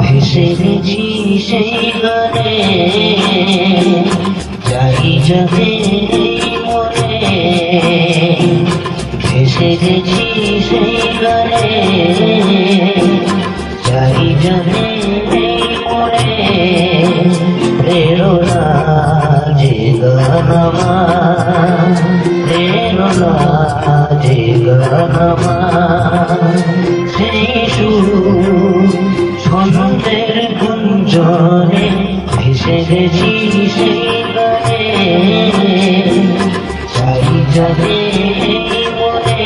ভেসে গেছি সেই গানে, যাই যাবে মনে। ভেসে গেছি সেই গানে, যাই যাবে মনে। প্রেরণা যে গান আমার, প্রেরণা যে গান আমার, সেই সুর ছন্দের গুঞ্জনে ভেসে গেছি সেই গানে, চাই যাবে মনে।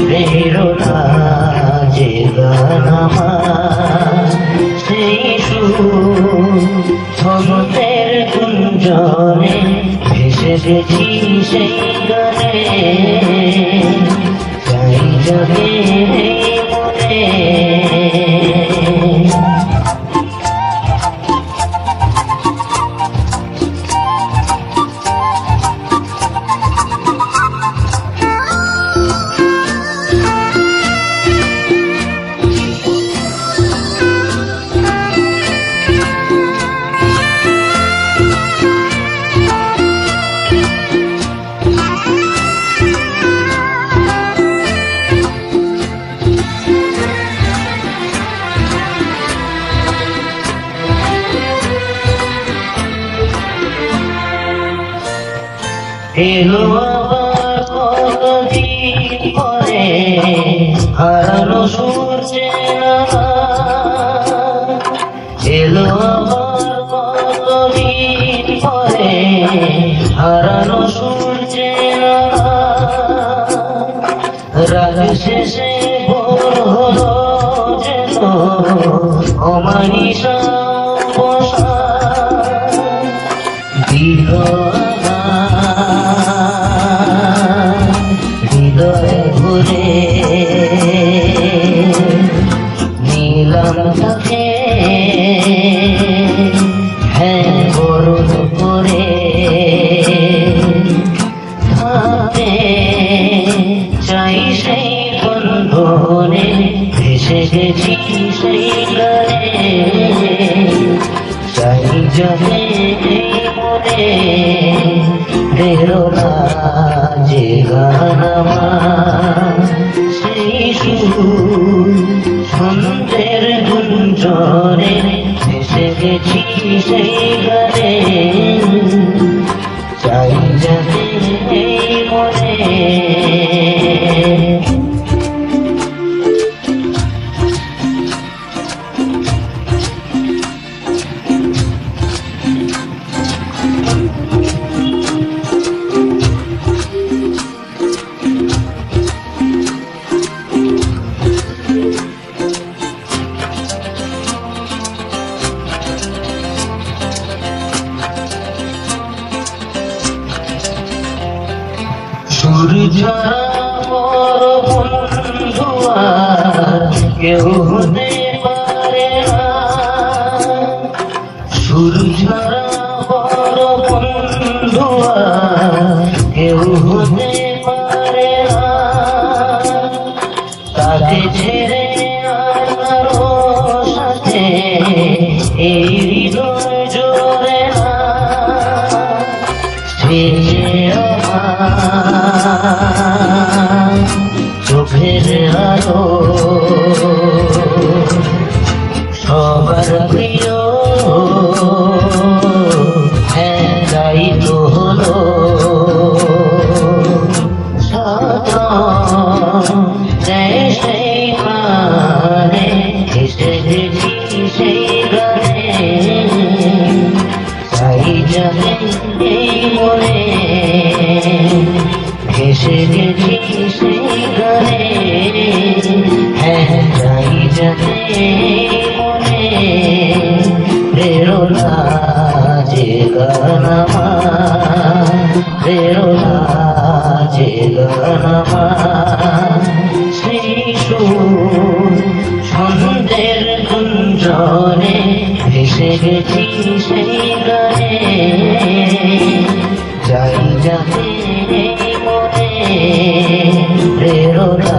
প্রেরণা যে গান আমার, সেই সুর ছন্দের গুঞ্জনে ভেসে গেছি সেই গানে, চাই যাবে মনে। এলো আবার কতদিন পরে হারানো সূর্যের আলো। এলো আবার কতদিন পরে হারানো সূর্যের আলো। রাত শেষে ভোর হলো যেন অমানিসা বসা। দীর্ঘ হৃদয় ভরে নিলাম তাকে, হ্যাঁ বরণ করে থাকতে চাই সেই বন্ধনে। ভেসে গেছি সেই গানে, চাই যাবে মনে। প্রেরণা যে গান আমার, সেই সুর ছন্দের গুঞ্জনে ভেসে গেছি সেই গানে, চাই যাবে মনে। সুর ছাড়া বড় বন্ধু আর কেউ হতে পারে না। সুর ছাড়া বড় বন্ধু আর কেউ হতে পারে না। তাকে ছেড়ে আর কারো সাথে এই হৃদয় জোরে না। চোখের আলো সবার প্রিয়, হ্যাঁ তাই তো হলো সেই প্রাণে। এসে গেছি সেই গানে, চাই যাবে মনে। ভেসে গেছি সেই গানে, হ্যাঁ গেছি সেই গানে যাই যাতে মনে প্রেরণা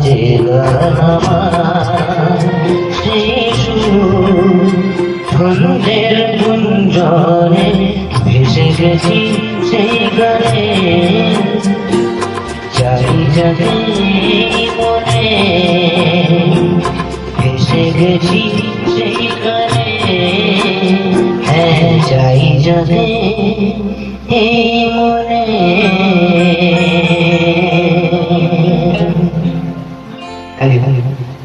যে গান আমার সেই সুর ধন্যের গুঞ্জনে ভেসে গেছি সেই গানে যাই যাতে মনে ভেসে গেছি সেই গানে হ্যাঁ যাই যাতে মনে Thank you.